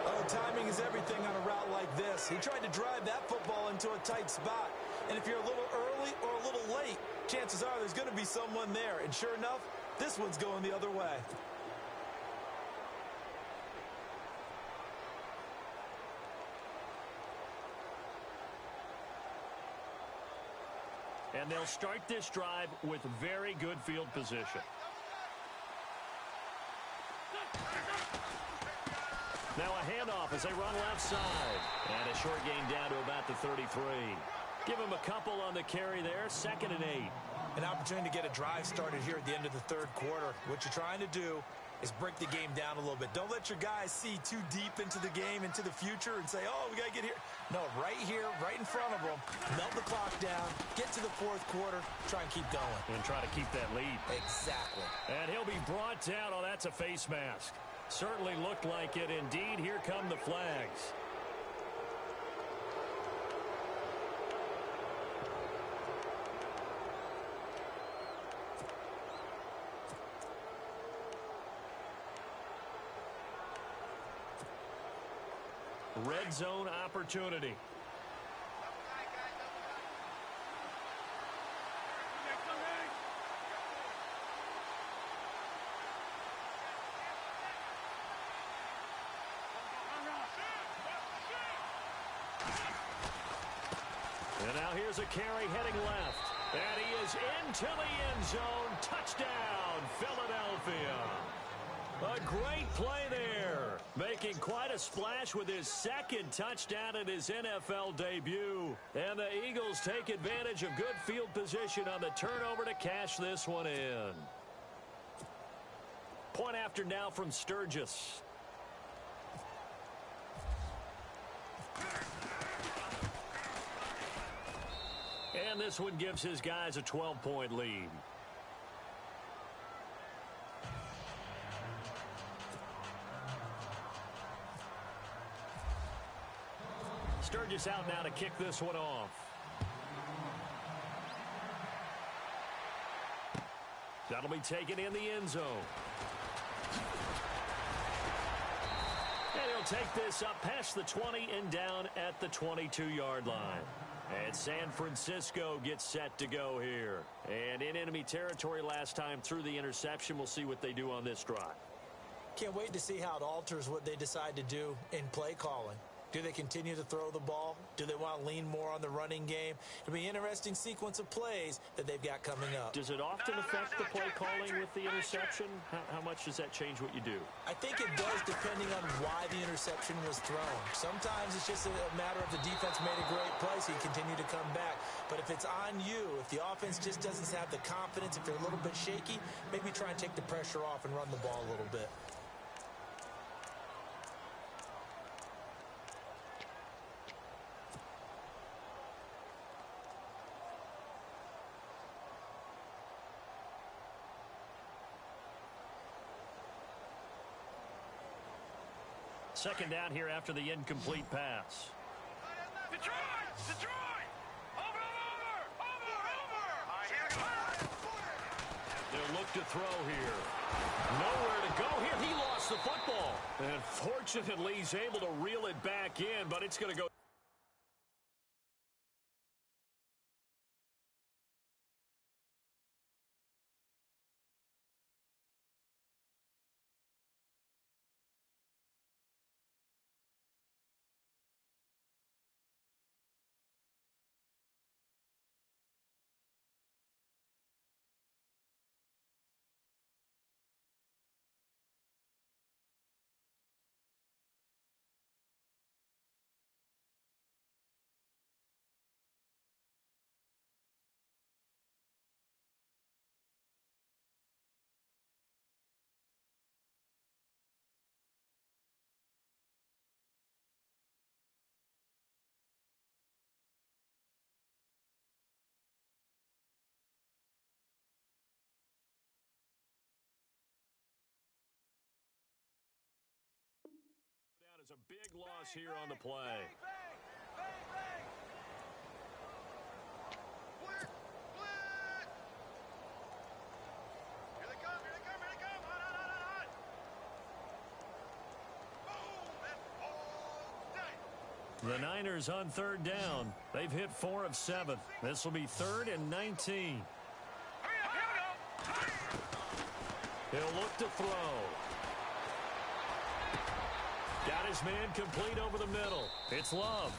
Oh, timing is everything on a route like this. He tried to drive that football into a tight spot. And if you're a little early or a little late, chances are there's going to be someone there. And sure enough, this one's going the other way. And they'll start this drive with very good field position. Now a handoff as they run left side. And a short gain down to about the 33. Give him a couple on the carry there. 2nd and 8. An opportunity to get a drive started here at the end of the third quarter. What you're trying to do is break the game down a little bit. Don't let your guys see too deep into the game, into the future, and say, oh, we got to get here. No, right here, right in front of them, melt the clock down, get to the fourth quarter, try and keep going. And try to keep that lead. Exactly. And he'll be brought down. Oh, that's a face mask. Certainly looked like it. Indeed, here come the flags. Red zone opportunity. And now here's a carry heading left. And he is into the end zone. Touchdown, Philadelphia. A great play there. Making quite a splash with his 2nd touchdown in his NFL debut. And the Eagles take advantage of good field position on the turnover to cash this one in. Point after now from Sturgis. And this one gives his guys a 12-point lead. Sturgis out now to kick this one off. That'll be taken in the end zone. And he'll take this up past the 20 and down at the 22-yard line. And San Francisco gets set to go here. And in enemy territory last time through the interception. We'll see what they do on this drive. Can't wait to see how it alters what they decide to do in play calling. Do they continue to throw the ball? Do they want to lean more on the running game? It'll be an interesting sequence of plays that they've got coming up. Does it often affect the play calling with the interception? How much does that change what you do? I think it does depending on why the interception was thrown. Sometimes it's just a matter of the defense made a great play, so you continue to come back. But if it's on you, if the offense just doesn't have the confidence, if they're a little bit shaky, maybe try and take the pressure off and run the ball a little bit. Second down here after the incomplete pass. Detroit! Detroit! Over! Here we go. They'll look to throw here. Nowhere to go here. He lost the football. And fortunately, he's able to reel it back in, but it's going to go. has a big loss here on the play. The Niners on third down. They've hit 4 of 7. This will be 3rd and 19. He'll look to throw. Got his man complete over the middle. It's Love.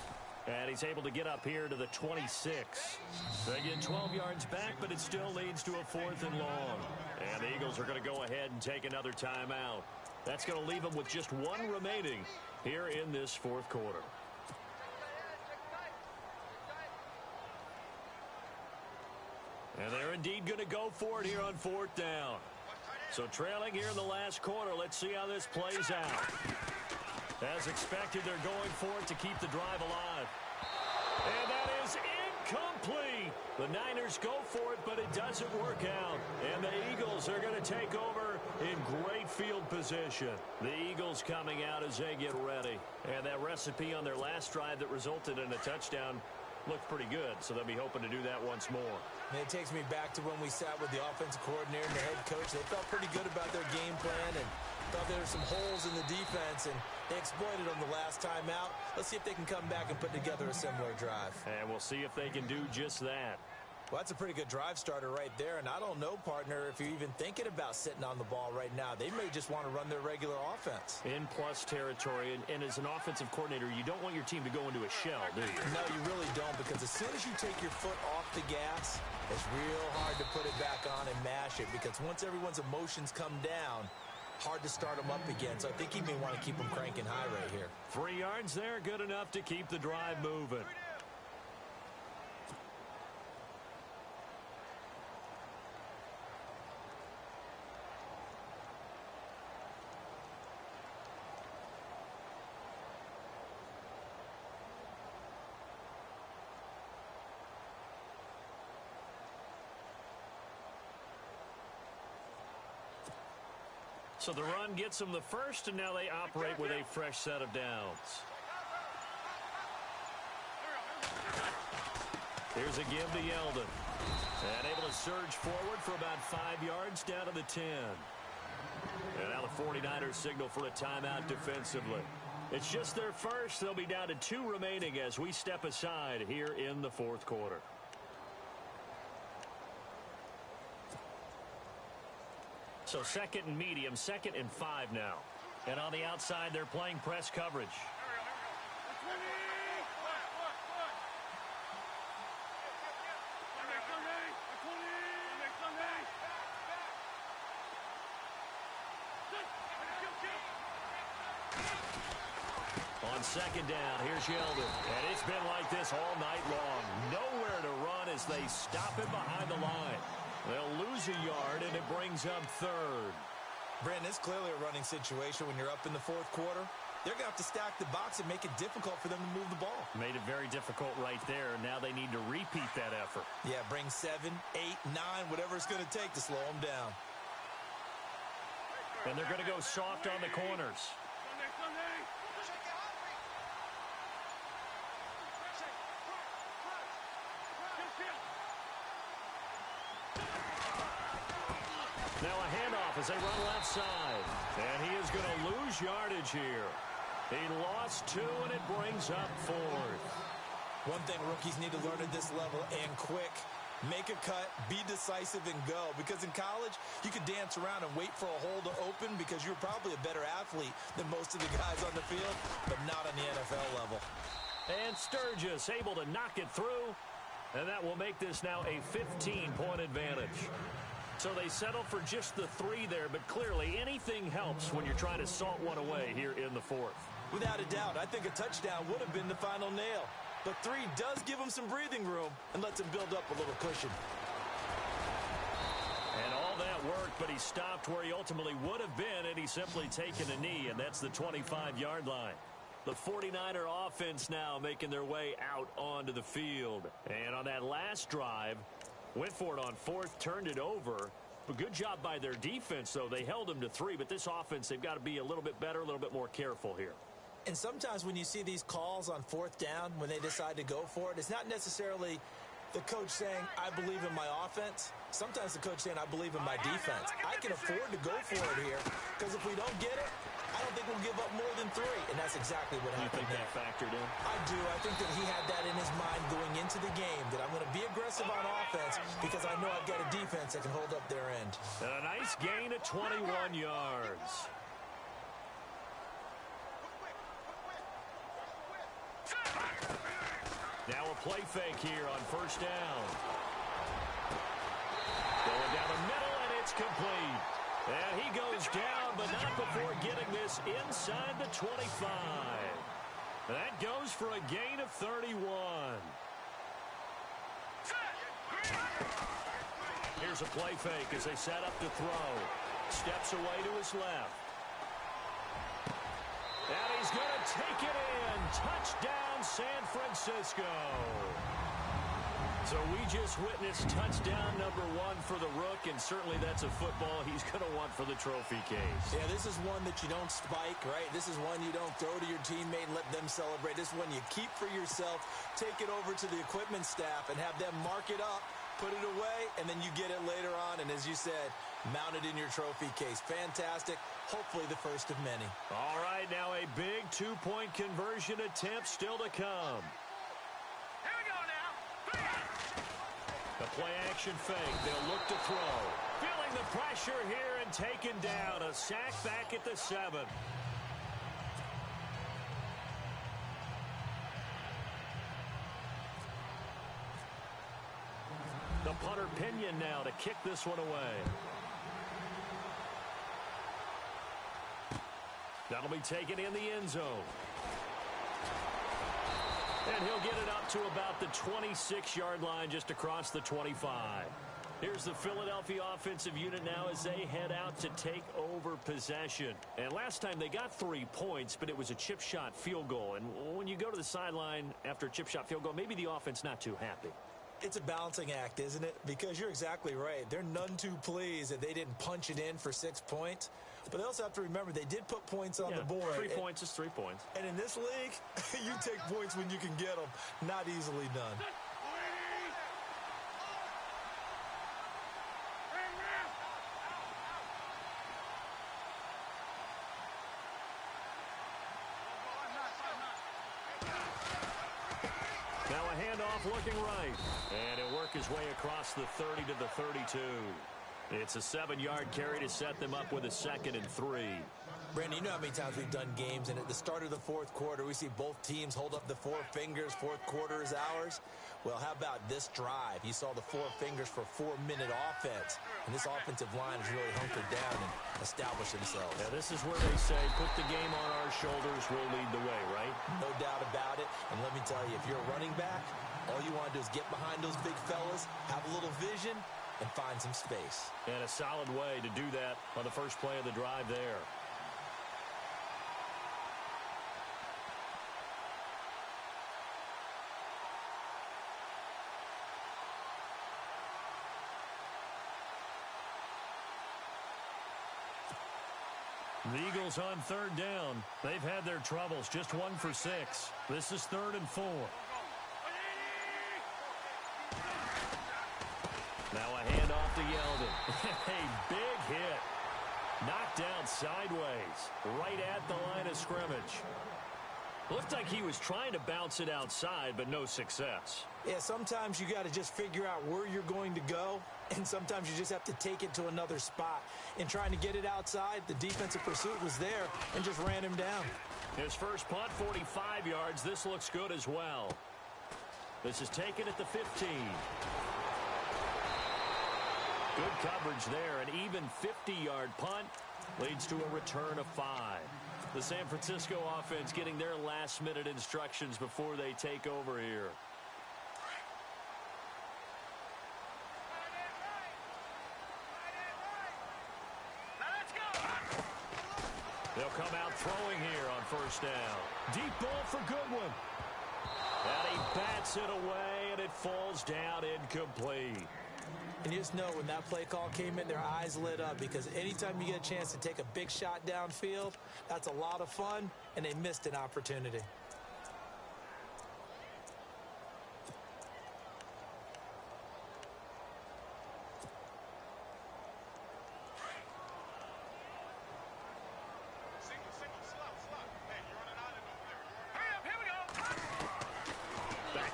And he's able to get up here to the 26. They get 12 yards back, but it still leads to a 4th and long. And the Eagles are going to go ahead and take another timeout. That's going to leave them with just 1 remaining here in this 4th quarter. And they're indeed going to go for it here on 4th down. So trailing here in the last quarter, let's see how this plays out. As expected, they're going for it to keep the drive alive. And that is incomplete. The Niners go for it, but it doesn't work out. And the Eagles are going to take over in great field position. The Eagles coming out as they get ready. And that recipe on their last drive that resulted in a touchdown looked pretty good, so they'll be hoping to do that once more. And it takes me back to when we sat with the offensive coordinator and the head coach. They felt pretty good about their game plan and thought there were some holes in the defense, and they exploited them the last time out. Let's see if they can come back and put together a similar drive. And we'll see if they can do just that. Well, that's a pretty good drive starter right there, and I don't know, partner, if you're even thinking about sitting on the ball right now. They may just want to run their regular offense. In plus territory, and as an offensive coordinator, you don't want your team to go into a shell, do you? No, you really don't, because as soon as you take your foot off the gas, it's real hard to put it back on and mash it, because once everyone's emotions come down, hard to start them up again. So I think he may want to keep them cranking high right here. 3 yards there, good enough to keep the drive moving. So the run gets them the first, and now they operate with a fresh set of downs. Here's a give to Yeldon. And able to surge forward for about 5 yards down to the 10. And now the 49ers signal for a timeout defensively. It's just their first. They'll be down to 2 remaining as we step aside here in the 4th quarter. So 2nd and medium, 2nd and 5 now. And on the outside, they're playing press coverage. On 2nd down, here's Yeldon. And it's been like this all night long. Nowhere to run as they stop him behind the line. They'll lose a yard, and it brings up 3rd. Brandon, it's clearly a running situation when you're up in the 4th quarter. They're going to have to stack the box and make it difficult for them to move the ball. Made it very difficult right there. Now they need to repeat that effort. Yeah, bring 7, 8, 9, whatever it's going to take to slow them down. And they're going to go soft on the corners. Now a handoff as they run left side. And he is going to lose yardage here. He lost 2, and it brings up 4th. One thing rookies need to learn at this level, and quick. Make a cut, be decisive, and go. Because in college, you could dance around and wait for a hole to open because you're probably a better athlete than most of the guys on the field, but not on the NFL level. And Sturgis able to knock it through. And that will make this now a 15-point advantage. So they settle for just the 3 there, but clearly anything helps when you're trying to salt one away here in the 4th. Without a doubt, I think a touchdown would have been the final nail. But 3 does give him some breathing room and lets him build up a little cushion. And all that worked, but he stopped where he ultimately would have been, and he's simply taken a knee, and that's the 25-yard line. The 49er offense now making their way out onto the field. And on that last drive, went for it on 4th, turned it over. But good job by their defense, though. They held them to 3, but this offense, they've got to be a little bit better, a little bit more careful here. And sometimes when you see these calls on fourth down, when they decide to go for it, it's not necessarily the coach saying, I believe in my offense. Sometimes the coach saying, I believe in my defense. I can afford to go for it here because if we don't get it, I don't think we'll give up more than 3. And that's exactly what happened there. You think that factored in? I do. I think that he had that in his mind going into the game, that I'm going to be aggressive on offense because I know I've got a defense that can hold up their end. And a nice gain of 21 yards. Now a play fake here on first down. Going down the middle, and it's complete. And he goes down, but not before getting this inside the 25. That goes for a gain of 31. Here's a play fake as they set up to throw. Steps away to his left. And he's going to take it in. Touchdown, San Francisco. So we just witnessed touchdown number 1 for the Rook, and certainly that's a football he's going to want for the trophy case. Yeah, this is one that you don't spike, right? This is one you don't throw to your teammate and let them celebrate. This is one you keep for yourself, take it over to the equipment staff, and have them mark it up, put it away, and then you get it later on, and as you said, mount it in your trophy case. Fantastic. Hopefully the first of many. All right, now a big 2-point conversion attempt still to come. Here we go now. The play-action fake. They'll look to throw. Feeling the pressure here and taken down. A sack back at the 7. The punter Pinion now to kick this one away. That'll be taken in the end zone. And he'll get it up to about the 26-yard line just across the 25. Here's the Philadelphia offensive unit now as they head out to take over possession. And last time they got 3 points, but it was a chip shot field goal. And when you go to the sideline after a chip shot field goal, maybe the offense not too happy. It's a balancing act, isn't it? Because you're exactly right. They're none too pleased that they didn't punch it in for 6 points. But they also have to remember they did put points on the board. 3 points is 3 points. And in this league, you take points when you can get them. Not easily done. Now a handoff looking right. And he'll work his way across the 30 to the 32. It's a 7-yard carry to set them up with a 2nd and 3. Brandon, you know how many times we've done games, and at the start of the fourth quarter, we see both teams hold up the 4 fingers, fourth quarter is ours. Well, how about this drive? You saw the 4 fingers for 4-minute offense, and this offensive line has really hunkered down and established themselves. Yeah, this is where they say, put the game on our shoulders, we'll lead the way, right? No doubt about it, and let me tell you, if you're a running back, all you want to do is get behind those big fellas, have a little vision, and find some space. And a solid way to do that on the first play of the drive there. The Eagles on 3rd down. They've had their troubles, just 1 for 6. This is 3rd and 4. Now a handoff to Yeldon. A big hit. Knocked down sideways, right at the line of scrimmage. Looked like he was trying to bounce it outside, but no success. Yeah, sometimes you got to just figure out where you're going to go, and sometimes you just have to take it to another spot. In trying to get it outside, the defensive pursuit was there and just ran him down. His first punt, 45 yards. This looks good as well. This is taken at the 15. Good coverage there. An even 50-yard punt leads to a return of 5. The San Francisco offense getting their last-minute instructions before they take over here. They'll come out throwing here on first down. Deep ball for Goodwin. And he bats it away, and it falls down incomplete. And you just know when that play call came in, their eyes lit up, because anytime you get a chance to take a big shot downfield, that's a lot of fun, and they missed an opportunity.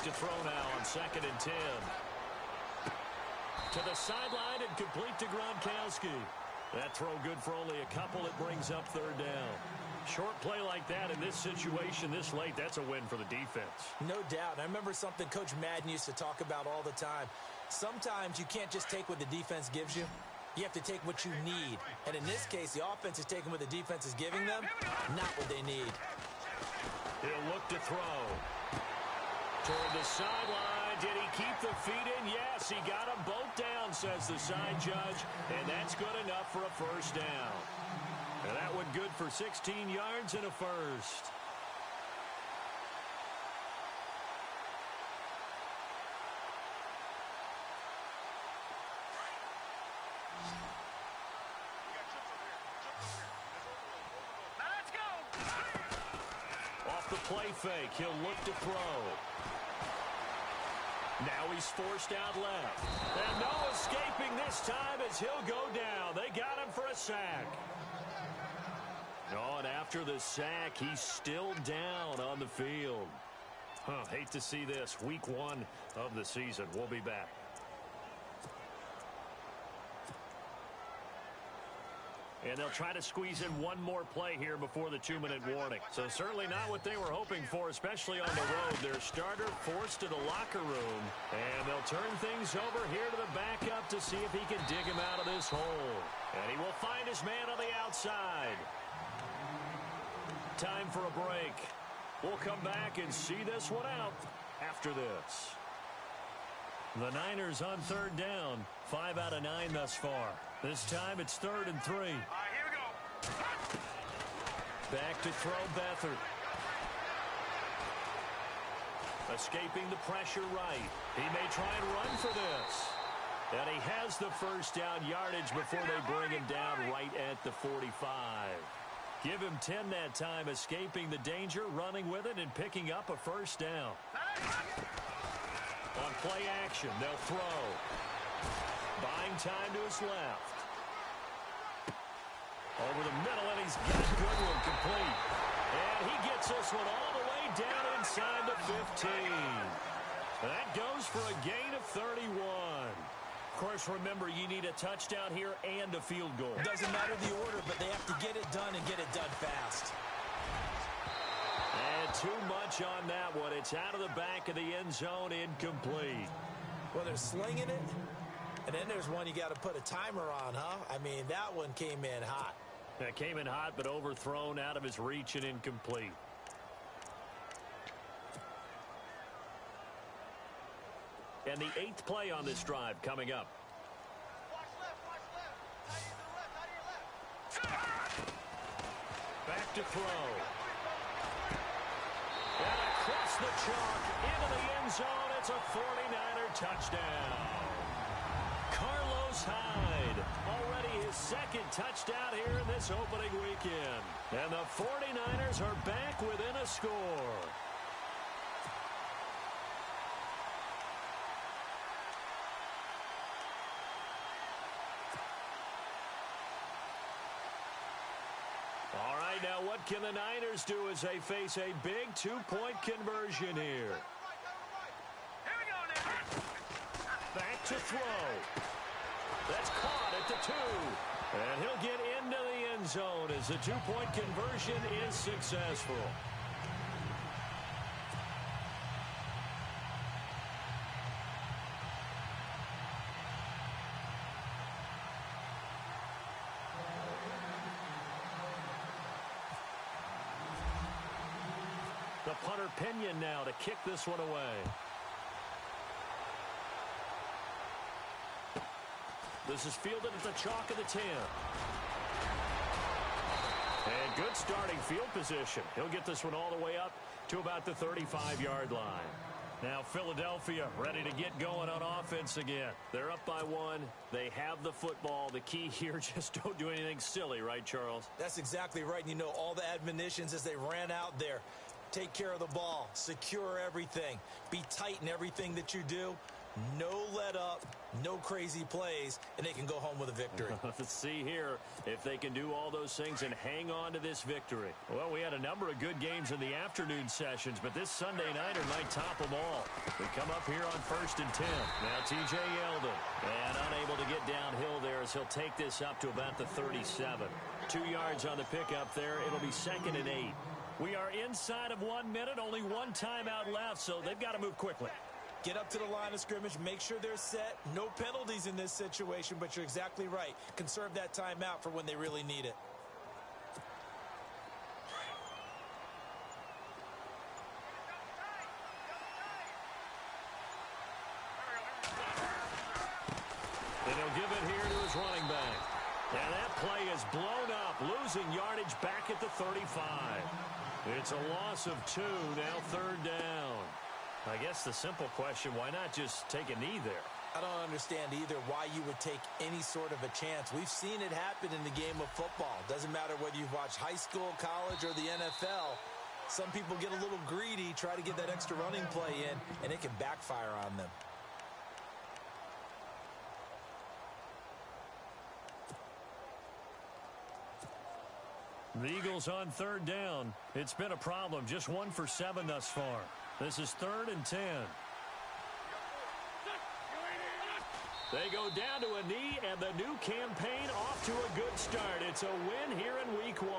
To throw now on 2nd and 10. To the sideline and complete to Gronkowski. That throw good for only a couple. It brings up 3rd down. Short play like that in this situation this late, that's a win for the defense. No doubt. I remember something Coach Madden used to talk about all the time. Sometimes you can't just take what the defense gives you. You have to take what you need. And in this case, the offense is taking what the defense is giving them, not what they need. He'll look to throw. Toward the sideline. Did he keep the feet in? Yes, he got them both down, says the side judge. And that's good enough for a 1st down. And that one good for 16 yards and a 1st. Let's go! Off the play fake, he'll look to throw. Now he's forced out left. And no escaping this time as he'll go down. They got him for a sack. Oh, and after the sack, he's still down on the field. Hate to see this. Week 1 of the season. We'll be back. And they'll try to squeeze in one more play here before the 2-minute warning. So certainly not what they were hoping for, especially on the road. Their starter forced to the locker room. And they'll turn things over here to the backup to see if he can dig him out of this hole. And he will find his man on the outside. Time for a break. We'll come back and see this one out after this. The Niners on 3rd down. 5 out of 9 thus far. This time it's 3rd and 3. All right, here we go. Back to throw Beathard. Escaping the pressure right. He may try and run for this. And he has the 1st down yardage before they bring him down right at the 45. Give him 10 that time, escaping the danger, running with it, and picking up a 1st down. On play action, they'll throw. Buying time to his left. Over the middle, and he's got a good one complete. And he gets this one all the way down inside the 15. That goes for a gain of 31. Of course, remember, you need a touchdown here and a field goal. Doesn't matter the order, but they have to get it done and get it done fast. And too much on that one. It's out of the back of the end zone, incomplete. Well, they're slinging it, and then there's one you got to put a timer on, huh? I mean, that one came in hot. That came in hot, but overthrown, out of his reach, and incomplete. And the 8th play on this drive coming up. Watch left, watch left. Out of your left. Back to throw. And across the chalk into the end zone. It's a 49er touchdown. Carlos Hyde, already his 2nd touchdown here in this opening weekend. And the 49ers are back within a score. All right, now what can the Niners do as they face a big 2-point conversion here? Here we go now. Back to throw. That's caught at the 2. And he'll get into the end zone as the 2-point conversion is successful. The punter Pinion now to kick this one away. This is fielded at the chalk of the 10. And good starting field position. He'll get this one all the way up to about the 35-yard line. Now Philadelphia ready to get going on offense again. They're up by 1. They have the football. The key here, just don't do anything silly, right, Charles? That's exactly right. And you know, all the admonitions as they ran out there. Take care of the ball. Secure everything. Be tight in everything that you do. No let up, no crazy plays, and they can go home with a victory. Let's see here if they can do all those things and hang on to this victory. Well, we had a number of good games in the afternoon sessions, but this Sunday nighter might top them all. We come up here on 1st and 10. Now T.J. Yeldon, and unable to get downhill there as he'll take this up to about the 37. 2 yards on the pickup there. It'll be 2nd and 8. We are inside of 1 minute, only one timeout left, so they've got to move quickly. Get up to the line of scrimmage, make sure they're set. No penalties in this situation, but you're exactly right. Conserve that timeout for when they really need it. And he'll give it here to his running back. And that play is blown up, losing yardage back at the 35. It's a loss of 2, now 3rd down. I guess the simple question, why not just take a knee there? I don't understand either why you would take any sort of a chance. We've seen it happen in the game of football. Doesn't matter whether you've watched high school, college, or the NFL. Some people get a little greedy, try to get that extra running play in, and it can backfire on them. The Eagles on 3rd down. It's been a problem. Just 1 for 7 thus far. This is 3rd and 10. They go down to a knee, and the new campaign off to a good start. It's a win here in Week 1.